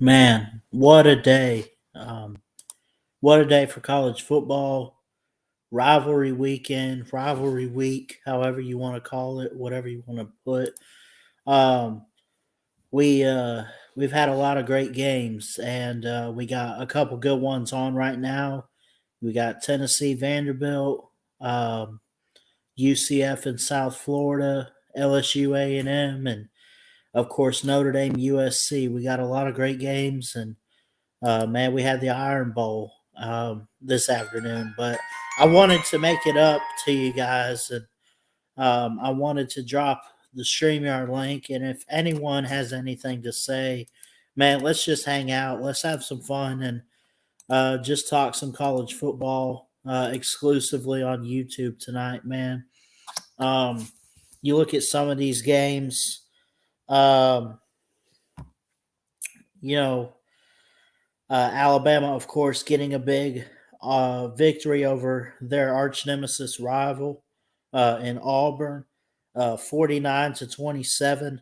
Man, what a day. What a day for college football. Rivalry weekend, rivalry week, however you want to call it, whatever you want to put. Um, we we've had a lot of great games, and we got a couple good ones on right now. We got Tennessee, Vanderbilt, UCF in South Florida, LSU, A&M, and of course Notre Dame, USC. We got a lot of great games, and man, we had the Iron Bowl this afternoon, but I wanted to make it up to you guys, and I wanted to drop the StreamYard link. And if anyone has anything to say, man, let's just hang out. Let's have some fun and just talk some college football exclusively on YouTube tonight, man. Um, you look at some of these games, um, you know, Alabama, of course, getting a big victory over their arch nemesis rival in Auburn, 49-27.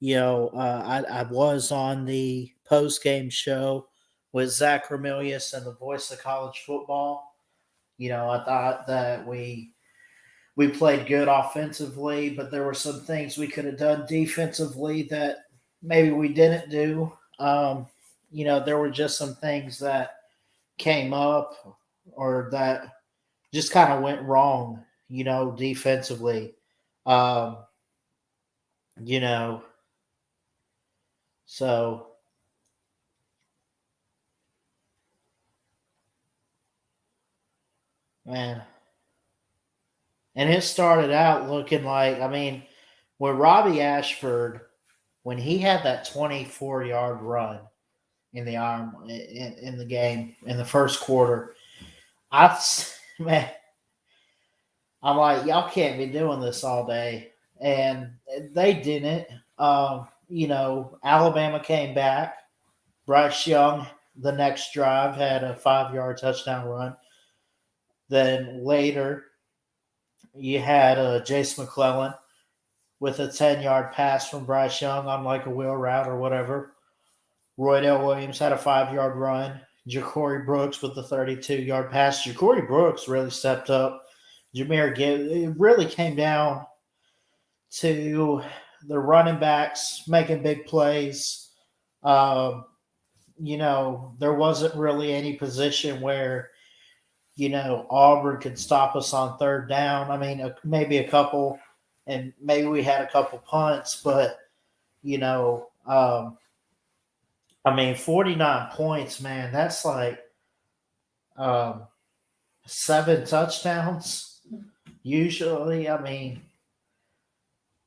I was on the post game show with Zach Ramilius and the voice of college football. I thought that we played good offensively, but there were some things we could have done defensively that maybe we didn't do. There were just some things that came up or that just kind of went wrong, defensively. Um, you know, so man, and it started out looking like, when Robbie Ashford, when he had that 24-yard run in the arm in the game in the first quarter, I man, I'm like, y'all can't be doing this all day, and they didn't. Alabama came back. Bryce Young, the next drive, had a 5-yard touchdown run. Then later, you had Jace McClellan with a 10-yard pass from Bryce Young on like a wheel route or whatever. Roydell Williams had a 5-yard run. Ja'Cory Brooks with the 32-yard pass. Ja'Cory Brooks really stepped up. Jahmyr Gibbs. It really came down to the running backs making big plays. There wasn't really any position where, Auburn could stop us on third down. Maybe a couple, and maybe we had a couple punts, but, 49 points, man, that's like 7 touchdowns. Usually,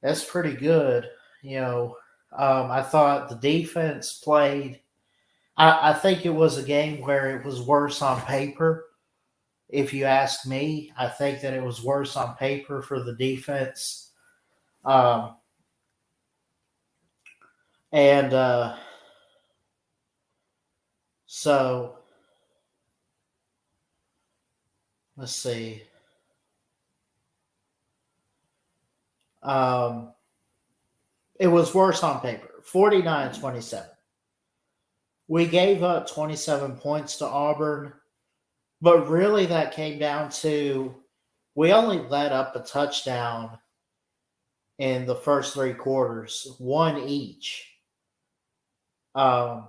that's pretty good. I thought the defense played. I think it was a game where it was worse on paper. If you ask me, I think that it was worse on paper for the defense. And so let's see. It was worse on paper, 49-27. We gave up 27 points to Auburn, but really that came down to we only let up a touchdown in the first 3 quarters, one each. And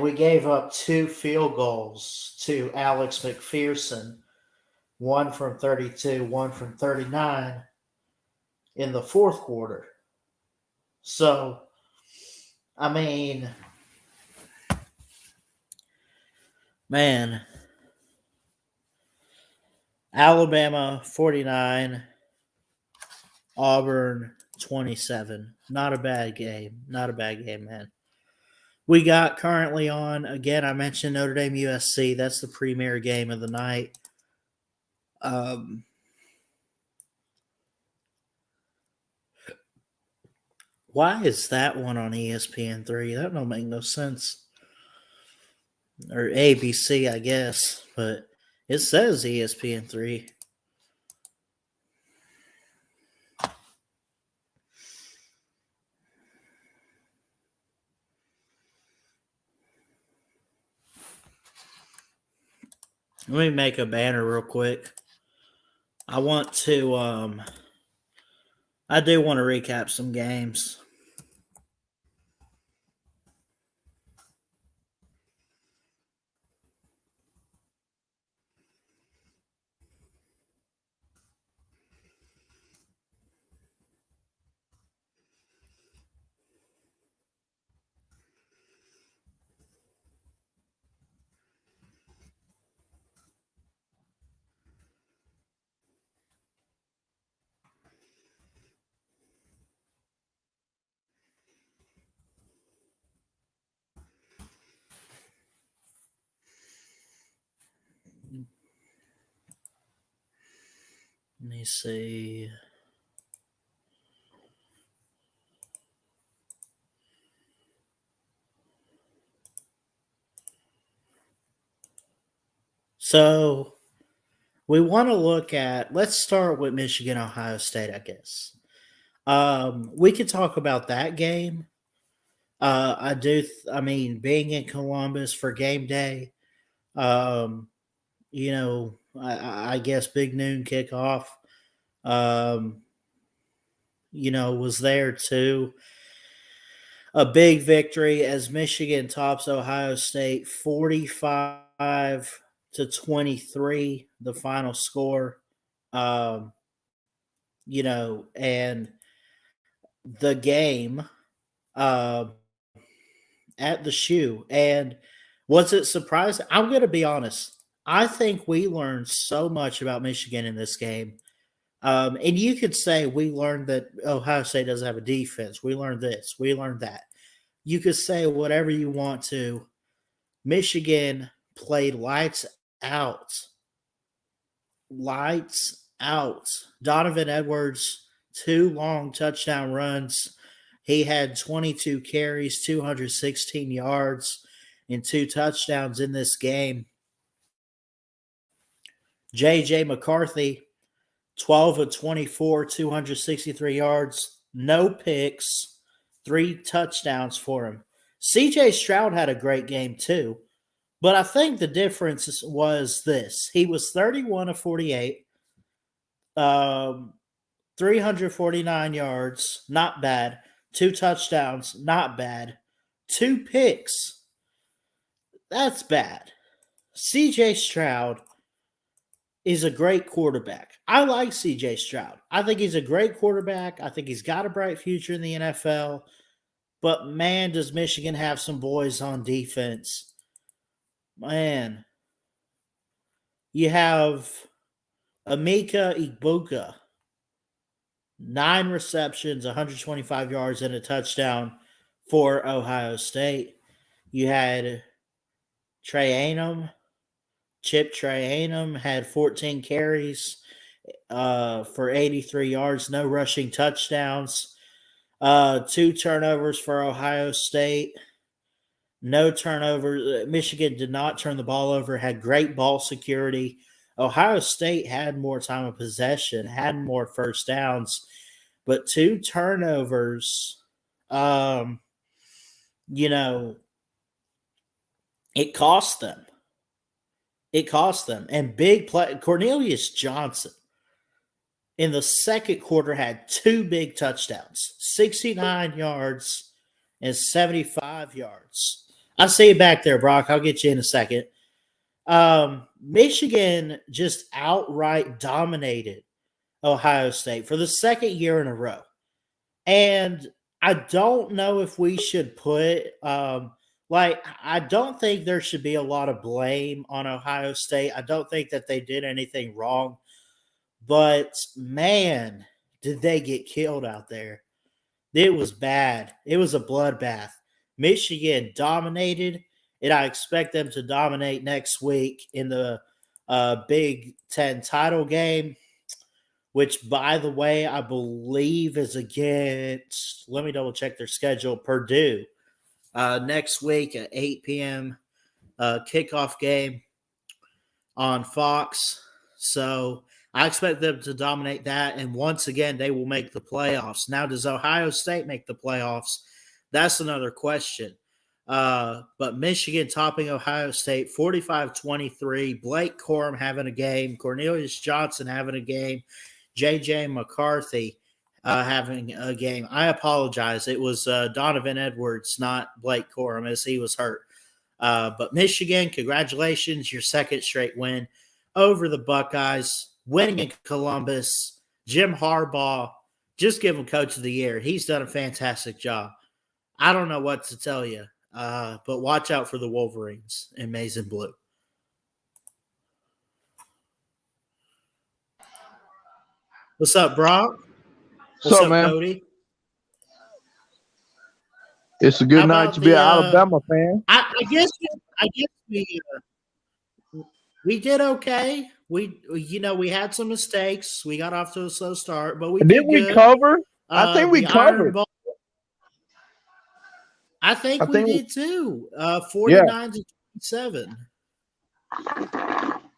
we gave up 2 field goals to Alex McPherson, one from 32, one from 39 in the fourth quarter. So, man, Alabama 49, Auburn 27. Not a bad game. Not a bad game, man. We got currently on, again, I mentioned Notre Dame USC. That's the premier game of the night. Um, why is that one on ESPN3? That don't make no sense. Or ABC, I guess, but it says ESPN3. Let me make a banner real quick. I want to I do want to recap some games. Let me see. So we want to look at, let's start with Michigan, Ohio State, I guess. We could talk about that game. I mean, being in Columbus for game day, um, I guess big noon kickoff, um, was there too. A big victory as Michigan tops Ohio State 45-23, the final score. Um, and the game uh, at the shoe. And was it surprising? I'm going to be honest. I think we learned so much about Michigan in this game. And you could say we learned that Ohio State doesn't have a defense. We learned this. We learned that. You could say whatever you want to. Michigan played out. Lights out. Donovan Edwards, 2 long touchdown runs. He had 22 carries, 216 yards, and 2 touchdowns in this game. J.J. McCarthy, 12 of 24, 263 yards, no picks, 3 touchdowns for him. C.J. Stroud had a great game too, but I think the difference was this. He was 31 of 48, 349 yards, not bad. 2 touchdowns, not bad. 2 picks, that's bad. CJ Stroud is a great quarterback. I like CJ Stroud. I think he's a great quarterback. I think he's got a bright future in the NFL. But man, does Michigan have some boys on defense. Man. You have Emeka Egbuka, 9 receptions, 125 yards, and a touchdown for Ohio State. You had Trey Anum. Chip Trayanum had 14 carries for 83 yards, no rushing touchdowns. 2 turnovers for Ohio State. No turnover. Michigan did not turn the ball over, had great ball security. Ohio State had more time of possession, had more first downs, but 2 turnovers, you know, it cost them. It cost them. And big play. Cornelius Johnson in the second quarter had 2 big touchdowns, 69 yards and 75 yards. I see you back there, Brock. I'll get you in a second. Michigan just outright dominated Ohio State for the second year in a row. And I don't know if we should put I don't think there should be a lot of blame on Ohio State. I don't think that they did anything wrong. but man, did they get killed out there. It was bad. It was a bloodbath. Michigan dominated, and I expect them to dominate next week in the Big Ten title game, which, by the way, I believe is against, let me double check their schedule, Purdue. Next week at 8 p.m. Kickoff game on Fox. So I expect them to dominate that. And once again, they will make the playoffs. Now, does Ohio State make the playoffs? That's another question. But Michigan topping Ohio State 45-23. Blake Corum having a game. Cornelius Johnson having a game. J.J. McCarthy having a game. I apologize. It was Donovan Edwards, not Blake Corum, as he was hurt. But Michigan, congratulations, your second straight win over the Buckeyes, winning in Columbus. Jim Harbaugh, just give him Coach of the Year. He's done a fantastic job. I don't know what to tell you, but watch out for the Wolverines in maize and blue. What's up, Brock? What's up, man? Cody? It's a good night to be an Alabama fan. I guess we did okay. We had some mistakes. We got off to a slow start, but we did good. Cover? I think we covered. I think we did too. 49-27.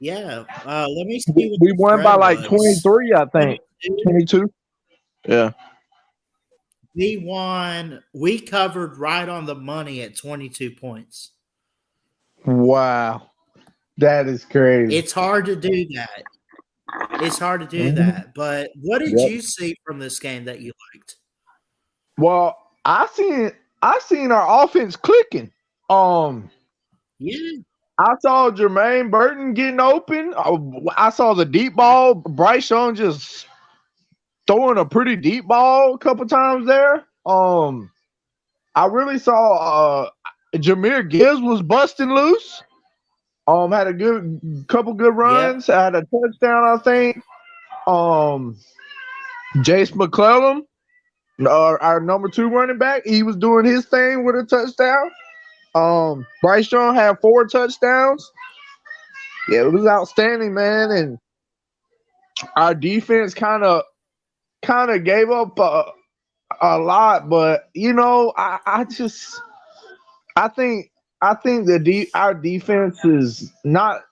Yeah. Let me see. We won by like 23, I think. 22. Yeah. We won. We covered right on the money at 22 points. Wow. That is crazy. It's hard to do that. But what did you see from this game that you liked? Well, I seen our offense clicking. Yeah. I saw Jermaine Burton getting open. I saw the deep ball. Bryce Young just throwing a pretty deep ball a couple times there. I really saw Jahmyr Gibbs was busting loose. Had a couple good runs. Yep. Had a touchdown, I think. Jace McClellan, our number 2 running back, he was doing his thing with a touchdown. Bryce Young had 4 touchdowns. Yeah, it was outstanding, man. And our defense kind of gave up a lot, but I think our defense is not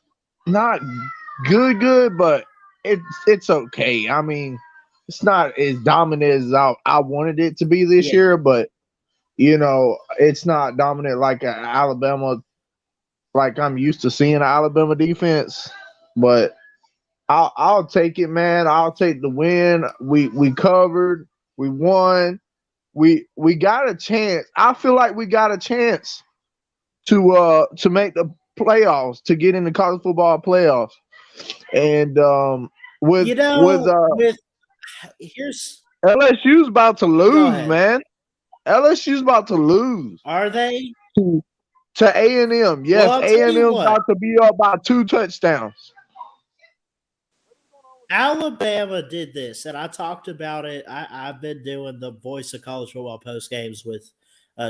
good, but it's okay. I mean, it's not as dominant as I wanted it to be this year, but it's not dominant like Alabama, like I'm used to seeing Alabama defense. But I'll take it, man. I'll take the win. We covered. We won. We got a chance. I feel like we got a chance to make the playoffs, to get in the college football playoffs. And here's LSU's about to lose, man. LSU's about to lose. Are they? To A&M. Yes, well, A&M's about to be up by 2 touchdowns. Alabama did this, and I talked about it. I've been doing the Voice of College Football post games with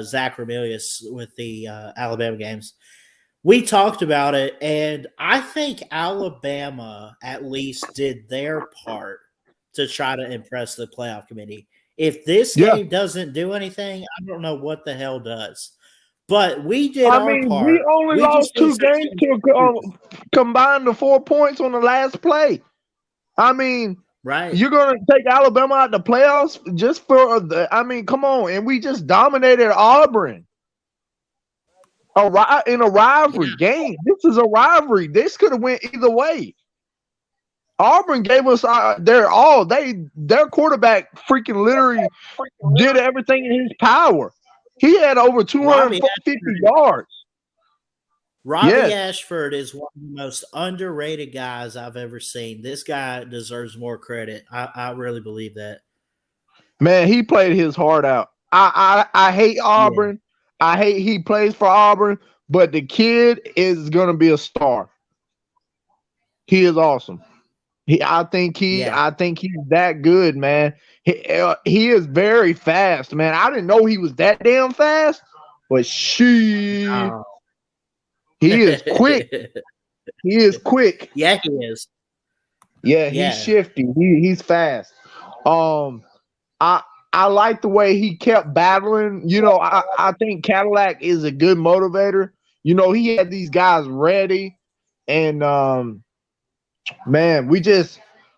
Zach Ramilius with the Alabama games. We talked about it, and I think Alabama at least did their part to try to impress the playoff committee. If this game doesn't do anything, I don't know what the hell does. But we did our part. We only lost 2 games to combine the 4 points on the last play. I mean, right? You're going to take Alabama out the playoffs just for the – I mean, come on. And we just dominated Auburn in a rivalry game. This is a rivalry. This could have went either way. Auburn gave us their all. Their quarterback freaking literally did everything in his power. He had over 250 yards. Robbie Ashford is one of the most underrated guys I've ever seen. This guy deserves more credit. I really believe that. Man, he played his heart out. I hate Auburn. Yeah. I hate he plays for Auburn, but the kid is going to be a star. He is awesome. I think Yeah. I think he's that good, man. He is very fast, man. I didn't know he was that damn fast, but Oh. he is quick. He is quick. Yeah, he is. Yeah, he's Yeah. shifty. He's fast. Um, I I like the way he kept battling. You know, I think Cadillac is a good motivator. You know, he had these guys ready, and man, we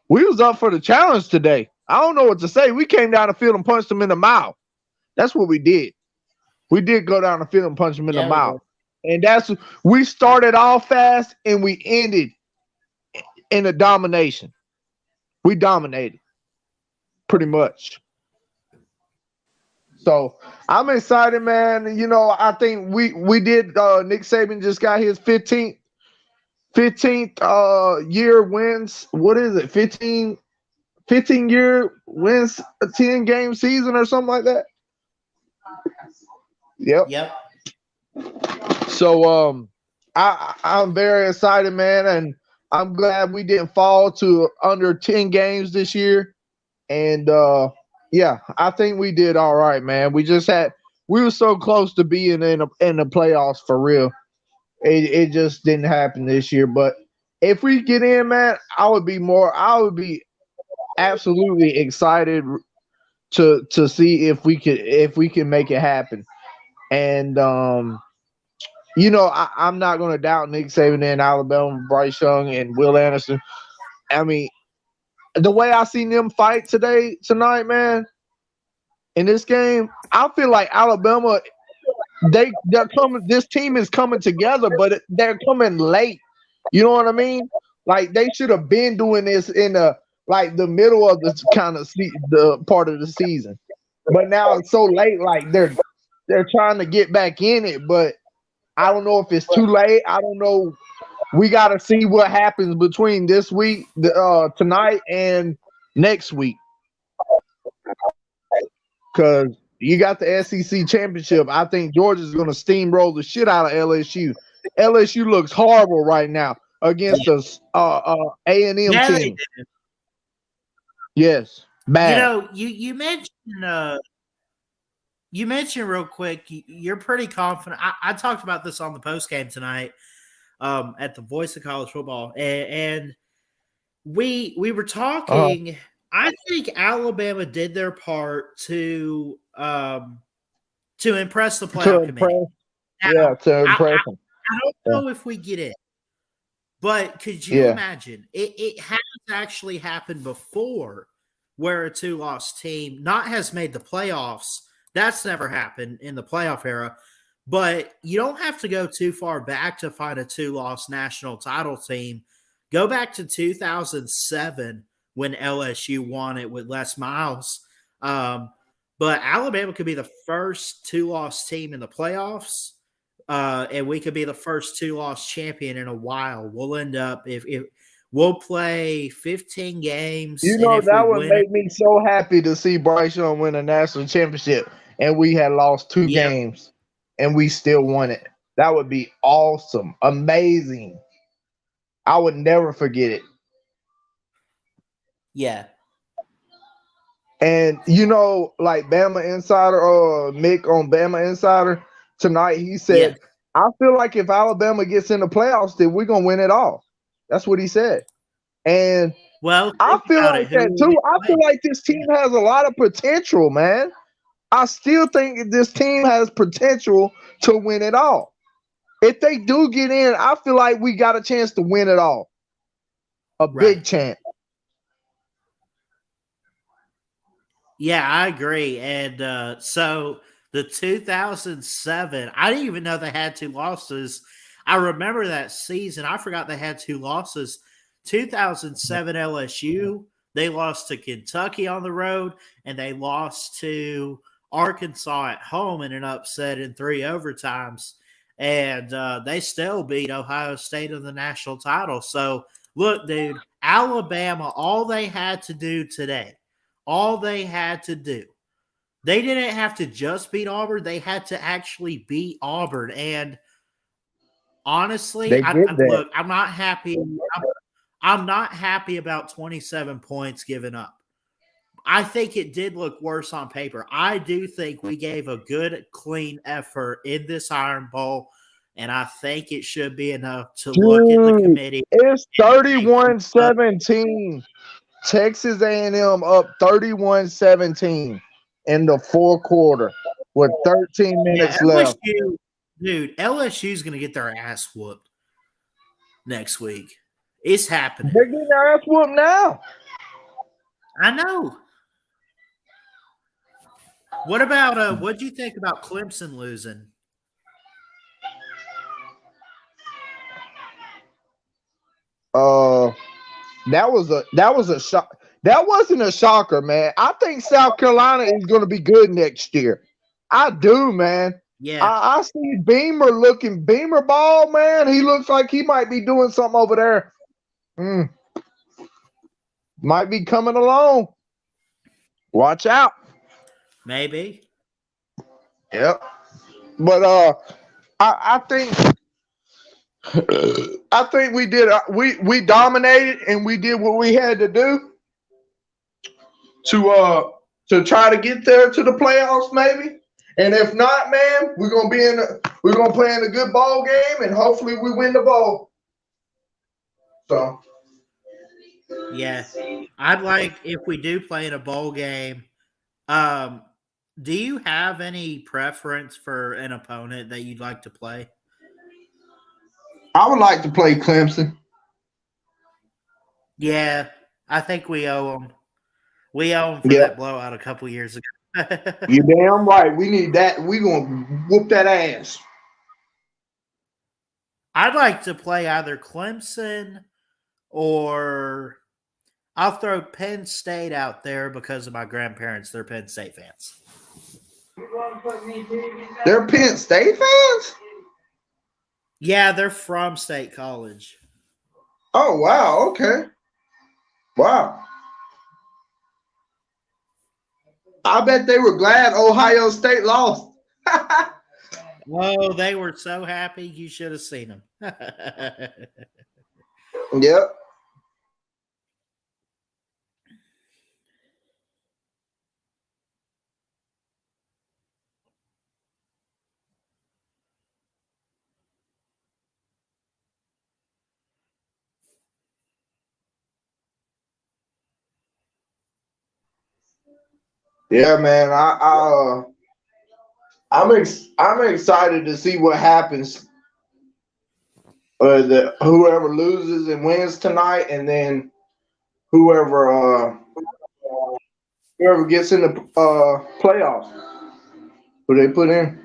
was up for the challenge today. I don't know what to say. We came down the field and punched him in the mouth. That's what we did. We did go down the field and punch him in the Yeah, we mouth. did. And we started off fast and we ended in a domination. We dominated pretty much. So I'm excited, man. You know, I think we did Nick Saban just got his 15th year wins. What is it? 15 year wins a 10 game season or something like that. Yep. Yep. So I'm very excited, man, and I'm glad we didn't fall to under 10 games this year. And yeah, I think we did all right, man. We were so close to being in the playoffs for real. It just didn't happen this year. But if we get in, man, I would be absolutely excited to see if we can make it happen. And you know, I'm not going to doubt Nick Saban and Alabama, Bryce Young and Will Anderson. I mean, the way I seen them fight tonight, man, in this game, I feel like Alabama, they're coming. This team is coming together, but they're coming late. You know what I mean? Like they should have been doing this in the middle of the kind of the part of the season, but now it's so late. Like they're trying to get back in it, but I don't know if it's too late. I don't know. We got to see what happens between this week, tonight, and next week. Because you got the SEC championship. I think Georgia's going to steamroll the shit out of LSU. LSU looks horrible right now against the A&M Yeah, they team. did. Yes, bad. You know, you mentioned real quick, you're pretty confident. I talked about this on the post game tonight at the Voice of College Football, and we were talking. I think Alabama did their part to impress the playoff committee. Now, To impress them. I don't know if we get it, but could you imagine? It has actually happened before where a 2-loss team has made the playoffs. That's never happened in the playoff era. But you don't have to go too far back to find a 2-loss national title team. Go back to 2007 when LSU won it with Les Miles. But Alabama could be the first 2-loss team in the playoffs. And we could be the first 2-loss champion in a while. We'll end up if we'll play 15 games. You know, that would make me so happy to see Bryce Young win a national championship, and we had lost 2 games, and we still won it. That would be awesome, amazing. I would never forget it. Yeah. And you know, like Bama Insider or Mick on Bama Insider tonight, he said, I feel like if Alabama gets in the playoffs, then we're gonna win it all. That's what he said. And I feel like that too. I feel like this team has a lot of potential, man. I still think this team has potential to win it all. If they do get in, I feel like we got a chance to win it all. A big chance. Yeah, I agree. And so the 2007, I didn't even know they had 2 losses. I remember that season. I forgot they had 2 losses. 2007 LSU, they lost to Kentucky on the road, and they lost to Arkansas at home in an upset in 3 overtimes. And they still beat Ohio State in the national title. So, look, dude, Alabama, all they had to do today, they didn't have to just beat Auburn. They had to actually beat Auburn. And honestly, I'm not happy. I'm not happy about 27 points given up. I think it did look worse on paper. I do think we gave a good, clean effort in this Iron Bowl, and I think it should be enough to look at the Dude, committee. it's And think, 31-17. Texas A&M up 31-17 in the fourth quarter with 13 yeah, minutes left. LSU's going to get their ass whooped next week. It's happening. They're getting their ass whooped now. I know. What about what do you think about Clemson losing? That was a shock. That wasn't a shocker, man. I think South Carolina is going to be good next year. I do, man. Yeah. I see Beamer ball, man. He looks like he might be doing something over there. Might be coming along. Watch out. Maybe. Yep. But I think we did. We dominated and we did what we had to do to try to get there to the playoffs, maybe. And if not, man, we're gonna play in a good ball game and hopefully we win the ball. So Yeah. I'd like if we do play in a bowl game. Do you have any preference for an opponent that you'd like to play? I would like to play Clemson. Yeah, I think we owe them. We owe them for that blowout a couple years ago. You damn right. We need that. We gonna whoop that ass. I'd like to play either Clemson or I'll throw Penn State out there because of my grandparents. They're Penn State fans. They're Penn State fans? Yeah, they're from State College. Oh, wow. Okay. Wow. I bet they were glad Ohio State lost. Oh, they were so happy. You should have seen them. Yep. Yeah, man. I'm excited to see what happens. Whoever loses and wins tonight, and then whoever gets in the playoffs, who they put in.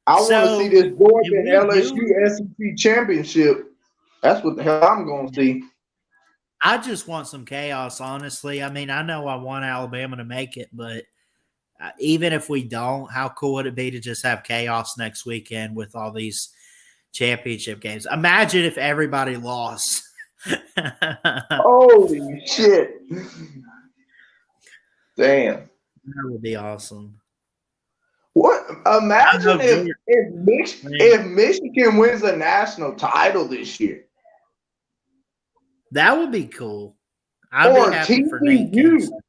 I want to see this Georgia and LSU SEC championship. That's what the hell I'm going to see. I just want some chaos, honestly. I mean, I know I want Alabama to make it, but even if we don't, how cool would it be to just have chaos next weekend with all these championship games? Imagine if everybody lost. Holy shit. Damn. That would be awesome. What? Imagine if Michigan wins a national title this year. That would be cool. I'd be happy for Nate Kingston.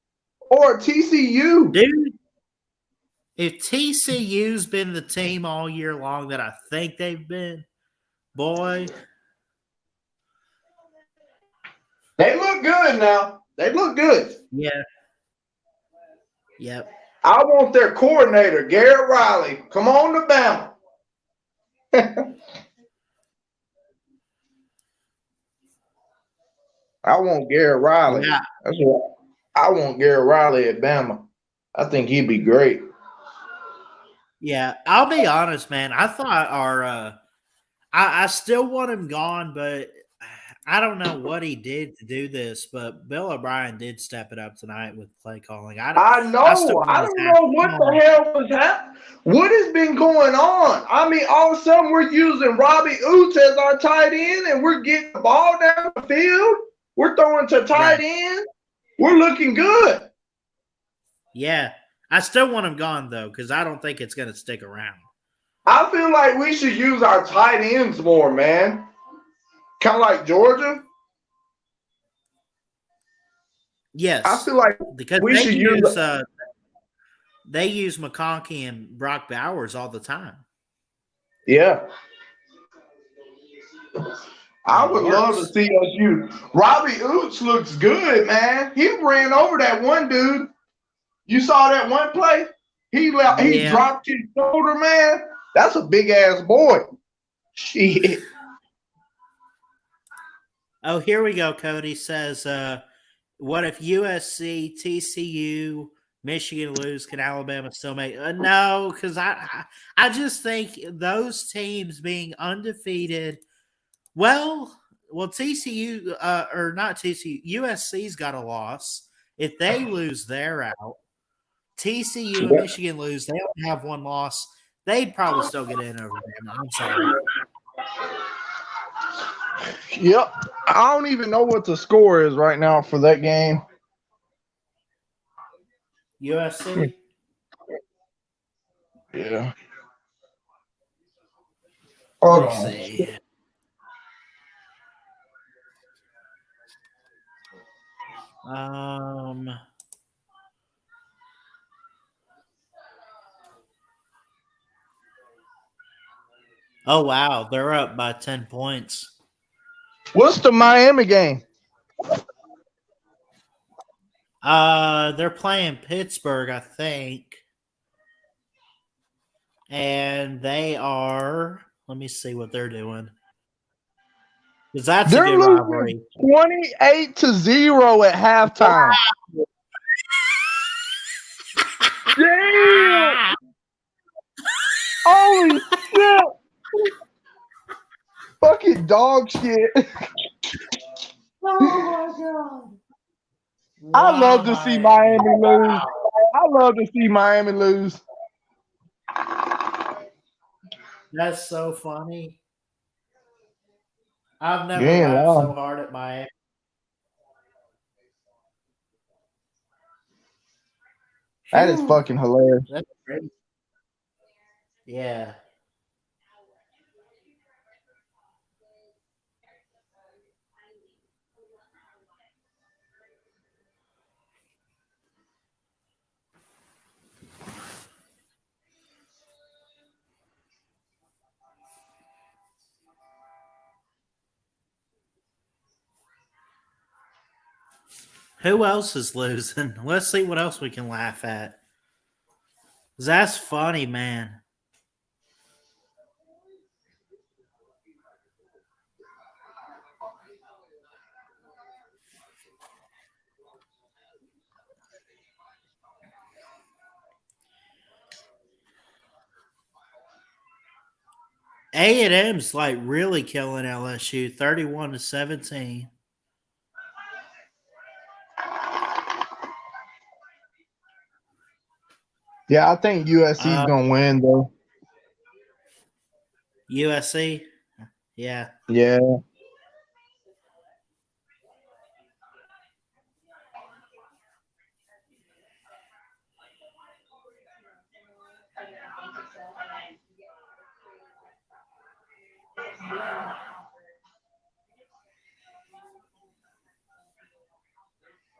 Or TCU. Dude, if TCU's been the team all year long that I think they've been, boy. They look good now. They look good. Yeah. Yep. I want their coordinator, Garrett Riley. Come on to Bama. I want Garrett Riley. Yeah. That's what I want Garrett Riley at Bama. I think he'd be great. Yeah, I'll be honest, man. I thought I still want him gone, but I don't know what he did to do this, but Bill O'Brien did step it up tonight with play calling. I don't know what the hell was happening. What has been going on? I mean, all of a sudden we're using Robbie Oots as our tight end, and we're getting the ball down the field. We're throwing to tight end. We're looking good. Yeah. I still want him gone, though, because I don't think it's going to stick around. I feel like we should use our tight ends more, man. Kind of like Georgia. I Yes, feel like because we should use. they use McConkey and Brock Bowers all the time, Yeah, I and it would love to works. see us use. Robbie Oots looks good, man. He ran over that one dude. You saw that one play? He Yeah. dropped his shoulder, man. That's a big ass boy. Shit. Oh, here we go. Cody says, "What if USC, TCU, Michigan lose? Can Alabama still make?" No, because I just think those teams being undefeated. Well, TCU or not TCU, USC's got a loss. If they lose, they're out. TCU and Michigan lose, they only have one loss. They'd probably still get in over them. I'm sorry. Yep. I don't even know what the score is right now for that game. USC. Yeah. Let Hold me on. see. Um. Oh wow, they're up by 10 points. What's the Miami game? They're playing Pittsburgh, I think, and they are. Let me see what they're doing because that's a They're good losing rivalry. 28-0 at halftime. Damn! Holy shit! Fucking dog shit. Oh my god! I Wow, love to see Miami. Miami lose. I love to see Miami lose. That's so funny. I've You never ain't laughed so lying. hard at Miami. That is Phew, fucking hilarious. that's great. Yeah. Who else is losing? Let's see what else we can laugh at. That's funny, man. A&M's like really killing LSU, 31-17. Yeah, I think USC's gonna win though. USC, yeah. Yeah.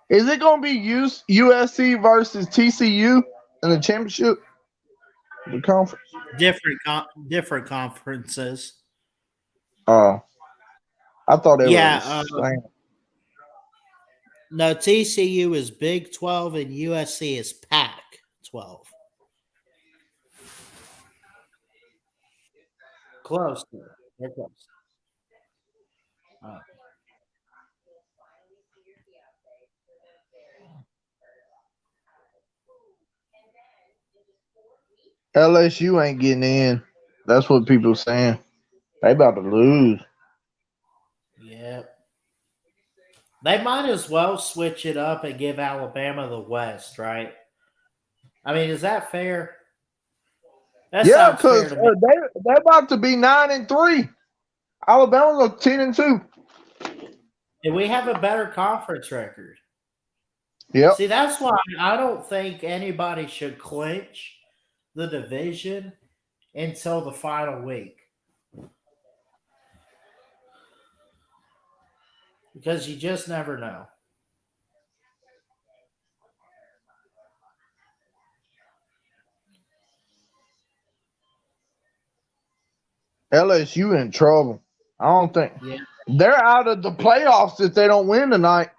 Is it gonna be USC versus TCU in the championship? The conference? Different conferences. Oh. I thought it Yeah, was same. no, TCU is Big 12 and USC is Pac 12. Close. They're close. Uh, LSU ain't getting in. That's what people saying. They about to lose. yeah. They might as well switch it up and give Alabama the West, right? I mean, is that fair? That Yeah, sounds because fair to me. they're about to be 9-3. Alabama's a 10-2. And we have a better conference record. Yep. See, that's why I don't think anybody should clinch the division until the final week. because you just never know. LSU in trouble. I don't think Yeah, they're out of the playoffs if they don't win tonight.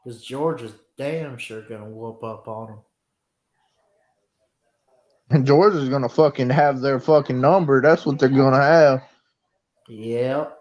because Georgia's damn sure gonna whoop up on them. And Georgia's gonna fucking have their fucking number. That's what they're gonna have. Yep.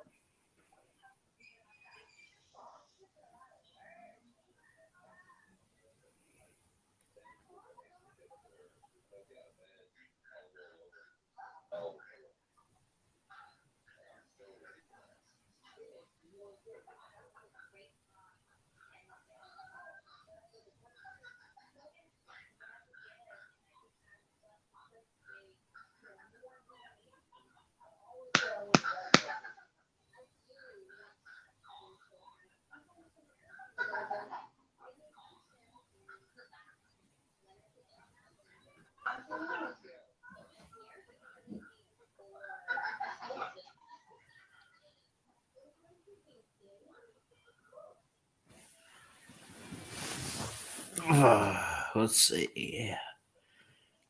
Let's see.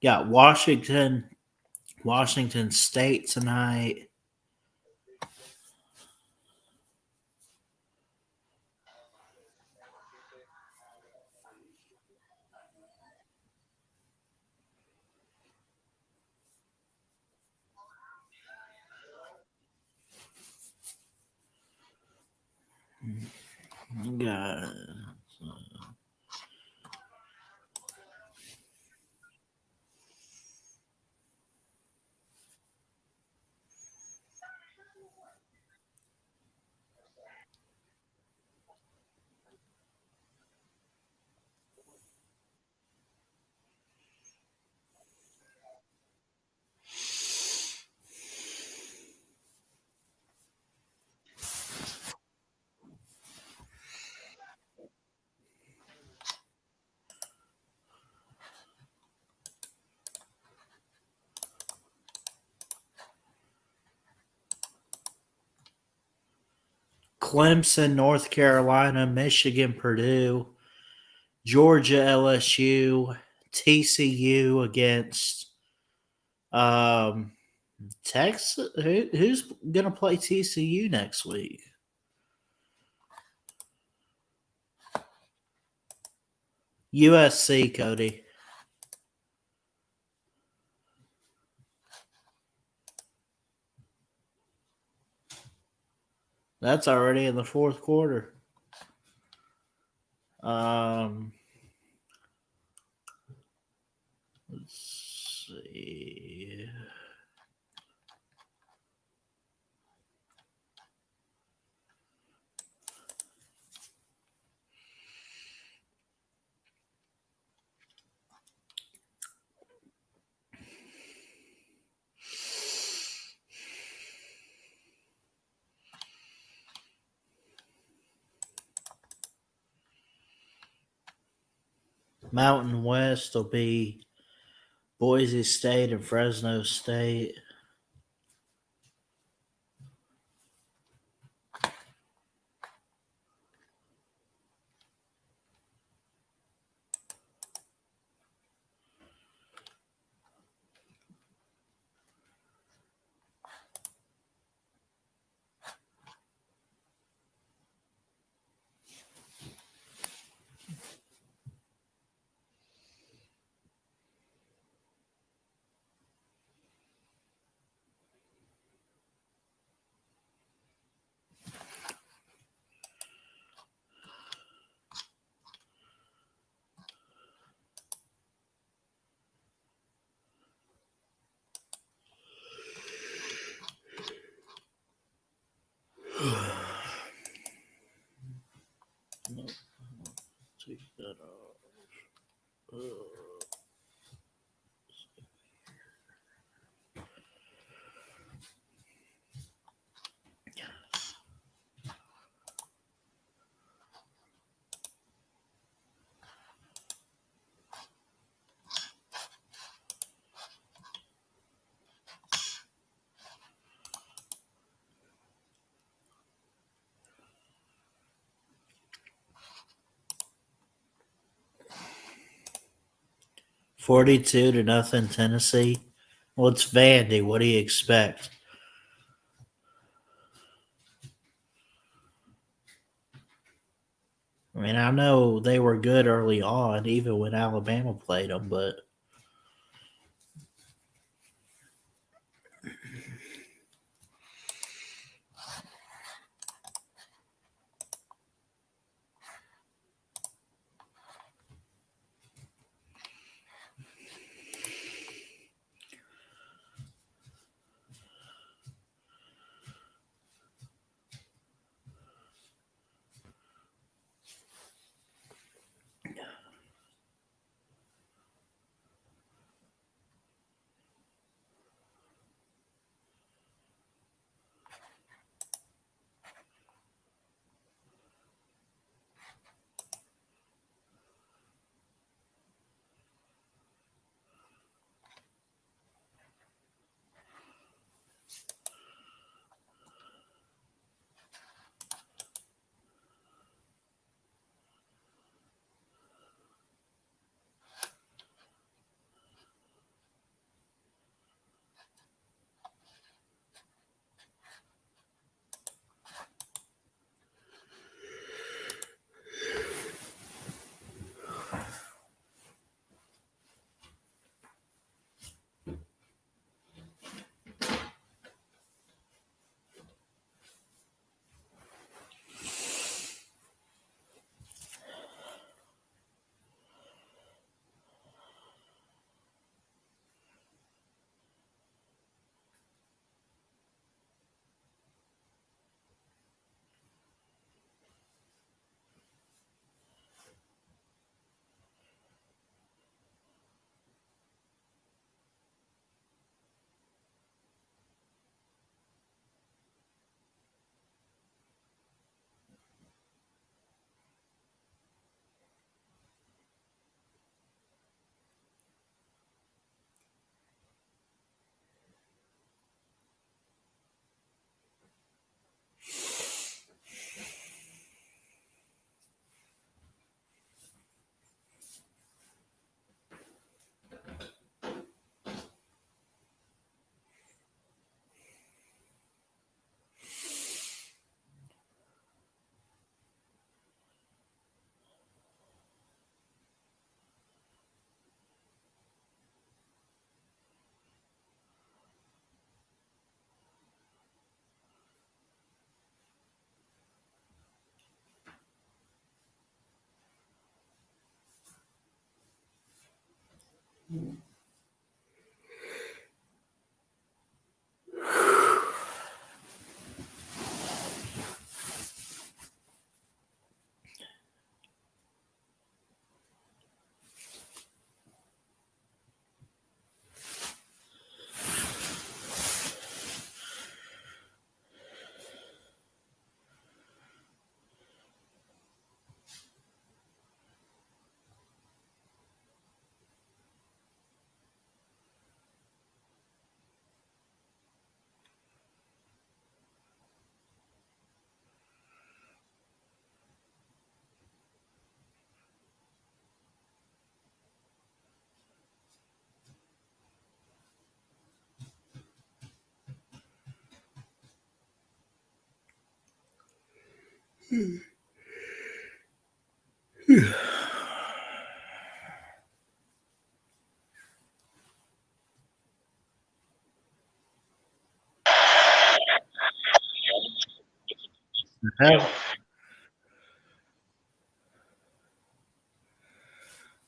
Got Washington State tonight. Got Clemson, North Carolina, Michigan, Purdue, Georgia, LSU, TCU against um, Texas. Who's gonna play TCU next week? USC, Cody. That's already in the fourth quarter. Um, let's see. Mountain West will be Boise State and Fresno State. 42-0 Tennessee. Well, it's Vandy. What do you expect? I mean, I know they were good early on, even when Alabama played them, but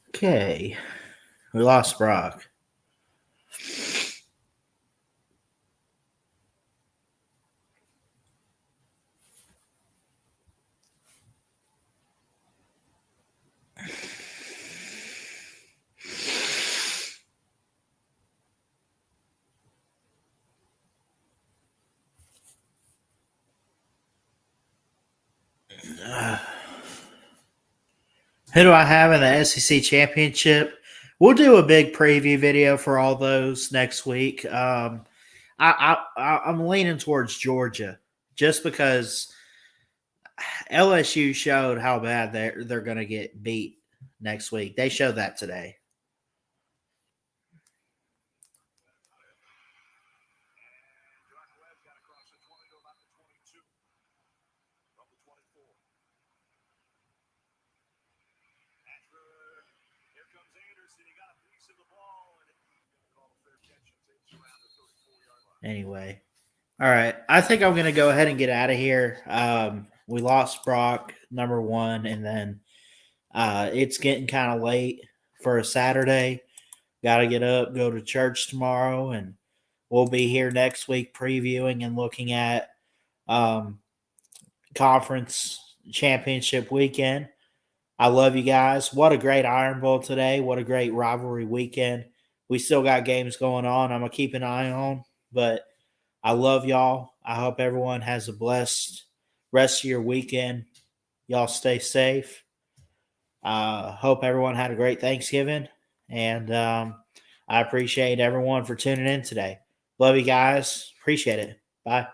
okay. We lost Brock. Who do I have in the SEC championship? We'll do a big preview video for all those next week. I'm leaning towards Georgia just because LSU showed how bad they're going to get beat next week. They showed that today. Anyway, all right. I think I'm going to go ahead and get out of here. We lost Brock, number one, and then it's getting kind of late for a Saturday. Got to get up, go to church tomorrow, and we'll be here next week previewing and looking at um, conference championship weekend. I love you guys. What a great Iron Bowl today. What a great rivalry weekend. We still got games going on. I'm going to keep an eye on, but I love y'all. I hope everyone has a blessed rest of your weekend. Y'all stay safe. Hope everyone had a great Thanksgiving. And I appreciate everyone for tuning in today. Love you guys. Appreciate it. Bye.